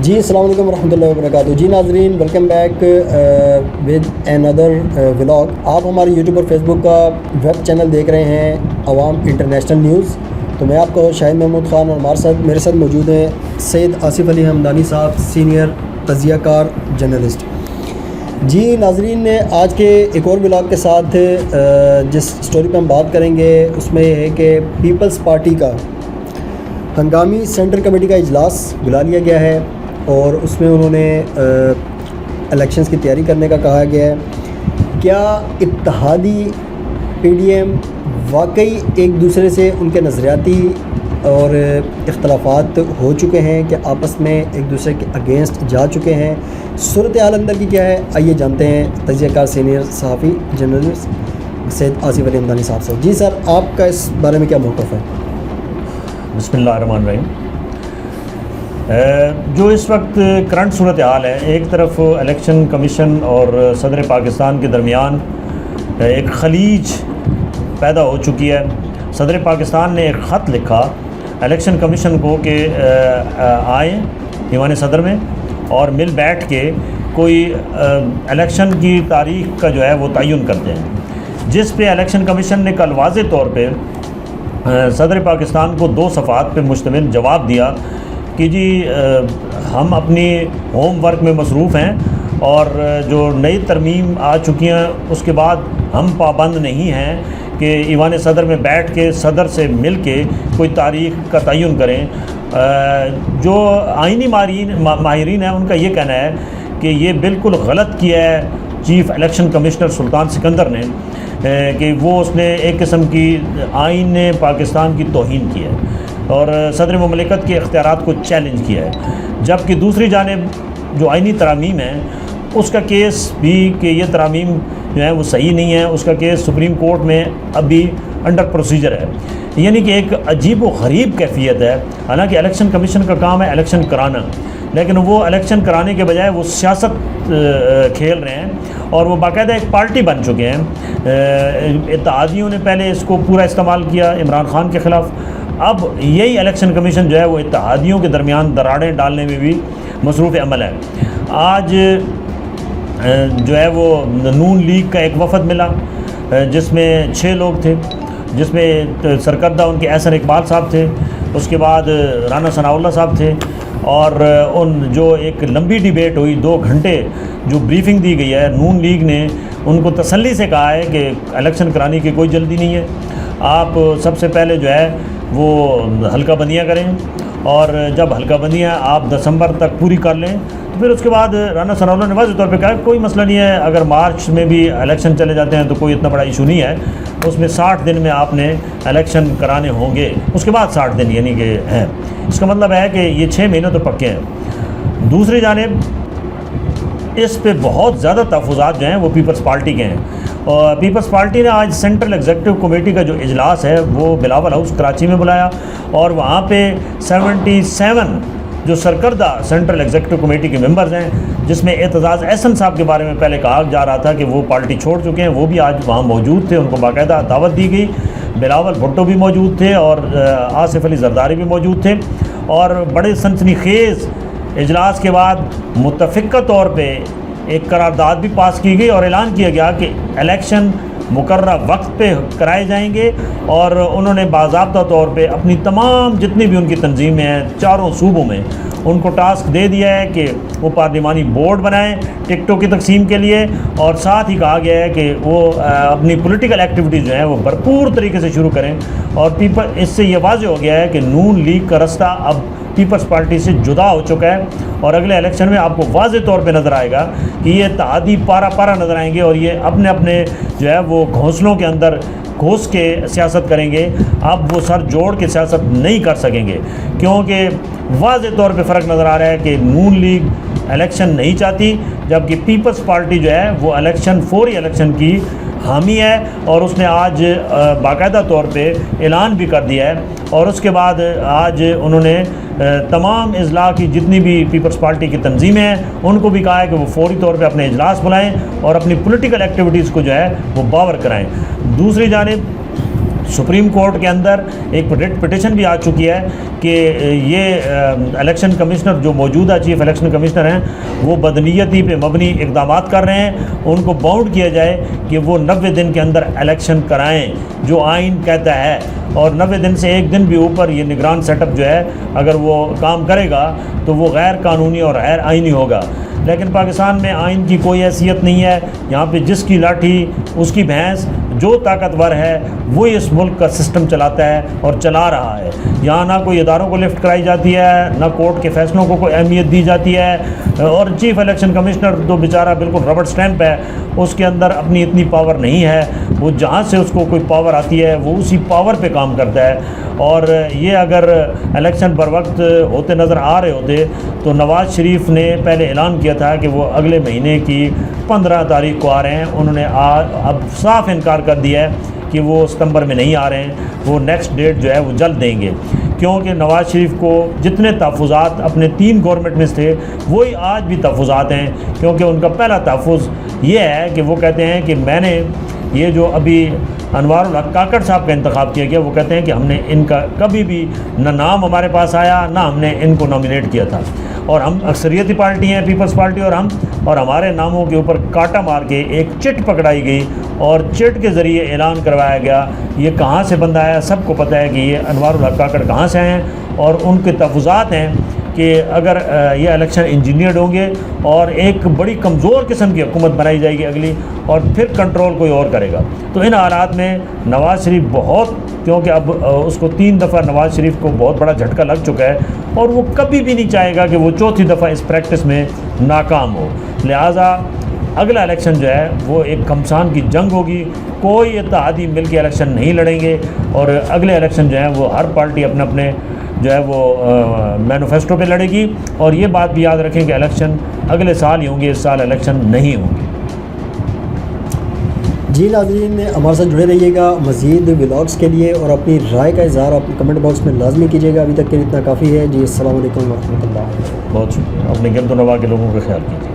جی السلام علیکم ورحمۃ اللہ وبرکاتہ. جی ناظرین, welcome back with another vlog. آپ ہمارے یوٹیوب اور فیس بک کا ویب چینل دیکھ رہے ہیں عوام انٹرنیشنل نیوز. تو میں آپ کو شاہد محمود خان اور میرے ساتھ موجود ہیں سید آصف علی حمدانی صاحب, سینئر تجزیہ کار جرنلسٹ. جی ناظرین, آج کے ایک اور ولاگ کے ساتھ جس اسٹوری پہ ہم بات کریں گے اس میں یہ ہے کہ پیپلز پارٹی کا ہنگامی سینٹرل کمیٹی کا اجلاس بلا لیا گیا ہے اور اس میں انہوں نے الیکشنز کی تیاری کرنے کا کہا گیا ہے. کیا اتحادی پی ڈی ایم واقعی ایک دوسرے سے ان کے نظریاتی اور اختلافات ہو چکے ہیں کہ آپس میں ایک دوسرے کے اگینسٹ جا چکے ہیں؟ صورتحال اندر کی کیا ہے, آئیے جانتے ہیں تجزیہ کار سینئر صحافی جرنلسٹ سید آصف علی حمدانی صاحب سے. جی سر, آپ کا اس بارے میں کیا موقف ہے؟ بسم اللہ الرحمن الرحیم. جو اس وقت کرنٹ صورتحال ہے, ایک طرف الیکشن کمیشن اور صدر پاکستان کے درمیان ایک خلیج پیدا ہو چکی ہے. صدر پاکستان نے ایک خط لکھا الیکشن کمیشن کو کہ آئیں ایوان صدر میں اور مل بیٹھ کے کوئی الیکشن کی تاریخ کا جو ہے وہ تعین کرتے ہیں, جس پہ الیکشن کمیشن نے کل واضح طور پہ صدر پاکستان کو 2 صفحات پہ مشتمل جواب دیا کہ جی ہم اپنی ہوم ورک میں مصروف ہیں اور جو نئی ترمیم آ چکی ہیں اس کے بعد ہم پابند نہیں ہیں کہ ایوان صدر میں بیٹھ کے صدر سے مل کے کوئی تاریخ کا تعین کریں. جو آئینی ماہرین ہیں ان کا یہ کہنا ہے کہ یہ بالکل غلط کیا ہے چیف الیکشن کمشنر سلطان سکندر نے کہ وہ اس نے ایک قسم کی آئین پاکستان کی توہین کی ہے اور صدر مملکت کے اختیارات کو چیلنج کیا ہے. جبکہ دوسری جانب جو آئینی ترامیم ہیں اس کا کیس بھی کہ یہ ترامیم جو ہیں وہ صحیح نہیں ہے, اس کا کیس سپریم کورٹ میں ابھی انڈر پروسیجر ہے. یعنی کہ ایک عجیب و غریب کیفیت ہے. حالانکہ الیکشن کمیشن کا کام ہے الیکشن کرانا, لیکن وہ الیکشن کرانے کے بجائے وہ سیاست کھیل رہے ہیں اور وہ باقاعدہ ایک پارٹی بن چکے ہیں. اتحادیوں نے پہلے اس کو پورا استعمال کیا عمران خان کے خلاف, اب یہی الیکشن کمیشن جو ہے وہ اتحادیوں کے درمیان دراڑیں ڈالنے میں بھی مصروف عمل ہے. آج جو ہے وہ نون لیگ کا ایک وفد ملا جس میں 6 لوگ تھے, جس میں سرکردہ ان کے احسن اقبال صاحب تھے, اس کے بعد رانا ثناء اللہ صاحب تھے, اور ان جو ایک لمبی ڈیبیٹ ہوئی 2 گھنٹے جو بریفنگ دی گئی ہے. نون لیگ نے ان کو تسلی سے کہا ہے کہ الیکشن کرانے کی کوئی جلدی نہیں ہے, آپ سب سے پہلے جو ہے وہ حلقہ بندیاں کریں اور جب حلقہ بندیاں آپ دسمبر تک پوری کر لیں تو پھر اس کے بعد رانا ثناء اللہ نے واضح طور پہ کہا کوئی مسئلہ نہیں ہے, اگر مارچ میں بھی الیکشن چلے جاتے ہیں تو کوئی اتنا بڑا ایشو نہیں ہے, اس میں 60 دن میں آپ نے الیکشن کرانے ہوں گے, اس کے بعد 60 دن یعنی کہ ہیں. اس کا مطلب ہے کہ یہ 6 مہینے تو پکے ہیں. دوسری جانب اس پہ بہت زیادہ تحفظات جو ہیں وہ پیپلز پارٹی کے ہیں, اور پیپلز پارٹی نے آج سینٹرل ایگزیکٹو کمیٹی کا جو اجلاس ہے وہ بلاول ہاؤس کراچی میں بلایا اور وہاں پہ 77 جو سرکردہ سینٹرل ایگزیکٹو کمیٹی کے ممبرز ہیں, جس میں اعتزاز احسن صاحب کے بارے میں پہلے کہا جا رہا تھا کہ وہ پارٹی چھوڑ چکے ہیں, وہ بھی آج وہاں موجود تھے, ان کو باقاعدہ دعوت دی گئی. بلاول بھٹو بھی موجود تھے اور آصف علی زرداری بھی موجود تھے, اور بڑے سنسنی خیز اجلاس کے بعد متفقہ طور پہ ایک قرارداد بھی پاس کی گئی اور اعلان کیا گیا کہ الیکشن مقررہ وقت پہ کرائے جائیں گے, اور انہوں نے باضابطہ طور پہ اپنی تمام جتنی بھی ان کی تنظیمیں ہیں 4 صوبوں میں ان کو ٹاسک دے دیا ہے کہ وہ پارلیمانی بورڈ بنائیں ٹکٹوں کی تقسیم کے لیے, اور ساتھ ہی کہا گیا ہے کہ وہ اپنی پولیٹیکل ایکٹیویٹیز جو ہیں وہ بھرپور طریقے سے شروع کریں. اور اس سے یہ واضح ہو گیا ہے کہ نون لیگ کا رستہ اب پیپلز پارٹی سے جدا ہو چکا ہے, اور اگلے الیکشن میں آپ کو واضح طور پہ نظر آئے گا کہ یہ اتحادی پارا نظر آئیں گے اور یہ اپنے جو ہے وہ گھونسلوں کے اندر گھوس کے سیاست کریں گے. اب وہ سر جوڑ کے سیاست نہیں کر سکیں گے, کیونکہ واضح طور پہ فرق نظر آ رہا ہے کہ نون لیگ الیکشن نہیں چاہتی, جبکہ پیپلز پارٹی جو ہے وہ فوری الیکشن کی حامی ہے, اور اس نے آج باقاعدہ طور پہ اعلان بھی کر دیا ہے. اور اس کے بعد آج انہوں نے تمام اضلاع کی جتنی بھی پیپلز پارٹی کی تنظیمیں ہیں ان کو بھی کہا ہے کہ وہ فوری طور پہ اپنے اجلاس بلائیں اور اپنی پولیٹیکل ایکٹیویٹیز کو جو ہے وہ باور کرائیں. دوسری جانب سپریم کورٹ کے اندر ایک ریٹ پٹیشن بھی آ چکی ہے کہ یہ الیکشن کمشنر جو موجودہ چیف الیکشن کمشنر ہیں وہ بدنیتی پہ مبنی اقدامات کر رہے ہیں. ان کو باؤنڈ کیا جائے کہ وہ 90 دن کے اندر الیکشن کرائیں جو آئین کہتا ہے, اور 90 دن سے ایک دن بھی اوپر یہ نگران سیٹ اپ جو ہے اگر وہ کام کرے گا تو وہ غیر قانونی اور غیر آئینی ہوگا. لیکن پاکستان میں آئین کی کوئی حیثیت نہیں ہے. یہاں پہ جس کی لاٹھی اس کی بھینس, جو طاقتور ہے وہ اس ملک کا سسٹم چلاتا ہے اور چلا رہا ہے. یہاں نہ کوئی اداروں کو لفٹ کرائی جاتی ہے, نہ کورٹ کے فیصلوں کو کوئی اہمیت دی جاتی ہے, اور چیف الیکشن کمشنر تو بیچارہ بالکل ربڑ سٹیمپ ہے, اس کے اندر اپنی اتنی پاور نہیں ہے. وہ جہاں سے اس کو کوئی پاور آتی ہے وہ اسی پاور پہ کام کرتا ہے. اور یہ اگر الیکشن پر وقت ہوتے نظر آ رہے ہوتے تو نواز شریف نے پہلے اعلان کیا تھا کہ وہ اگلے مہینے کی 15 تاریخ کو آ رہے ہیں. انہوں نے اب صاف انکار کر دیا ہے کہ وہ ستمبر میں نہیں آ رہے ہیں, وہ نیکسٹ ڈیٹ جو ہے وہ جلد دیں گے. کیونکہ نواز شریف کو جتنے تحفظات اپنے 3 گورنمنٹ میں تھے وہی آج بھی تحفظات ہیں. کیونکہ ان کا پہلا تحفظ یہ ہے کہ وہ کہتے ہیں کہ میں نے یہ جو ابھی انوار الحق کاکڑ صاحب کا انتخاب کیا گیا, وہ کہتے ہیں کہ ہم نے ان کا کبھی بھی نہ نام ہمارے پاس آیا نہ ہم نے ان کو نامینیٹ کیا تھا, اور ہم اکثریتی پارٹی ہیں پیپلز پارٹی, اور ہمارے ناموں کے اوپر کاٹا مار کے ایک چٹ پکڑائی گئی اور چٹ کے ذریعے اعلان کروایا گیا. یہ کہاں سے بندہ آیا سب کو پتہ ہے کہ یہ انوار الحق کاکڑ کہاں سے ہیں, اور ان کے تحفظات ہیں کہ اگر یہ الیکشن انجینئرڈ ہوں گے اور ایک بڑی کمزور قسم کی حکومت بنائی جائے گی اگلی, اور پھر کنٹرول کوئی اور کرے گا. تو ان حالات میں نواز شریف بہت, کیونکہ اب اس کو 3 دفعہ نواز شریف کو بہت بڑا جھٹکا لگ چکا ہے, اور وہ کبھی بھی نہیں چاہے گا کہ وہ 4تھی دفعہ اس پریکٹس میں ناکام ہو. لہٰذا اگلا الیکشن جو ہے وہ ایک گھمسان کی جنگ ہوگی. کوئی اتحادی مل کے الیکشن نہیں لڑیں گے, اور اگلے الیکشن جو ہے وہ ہر پارٹی اپنے اپنے جو ہے وہ مینیفیسٹو پہ لڑے گی. اور یہ بات بھی یاد رکھیں کہ الیکشن اگلے سال ہی ہوں گے, اس سال الیکشن نہیں ہوں گے. جی ناظرین ہمارے ساتھ جڑے رہیے گا مزید ولاگس کے لیے, اور اپنی رائے کا اظہار اپنے کمنٹ باکس میں لازمی کیجیے گا. ابھی تک کے اتنا کافی ہے جی. السلام علیکم ورحمۃ اللہ. بہت شکریہ. اپنے گرد و نواح کے لوگوں کا خیال کیجیے.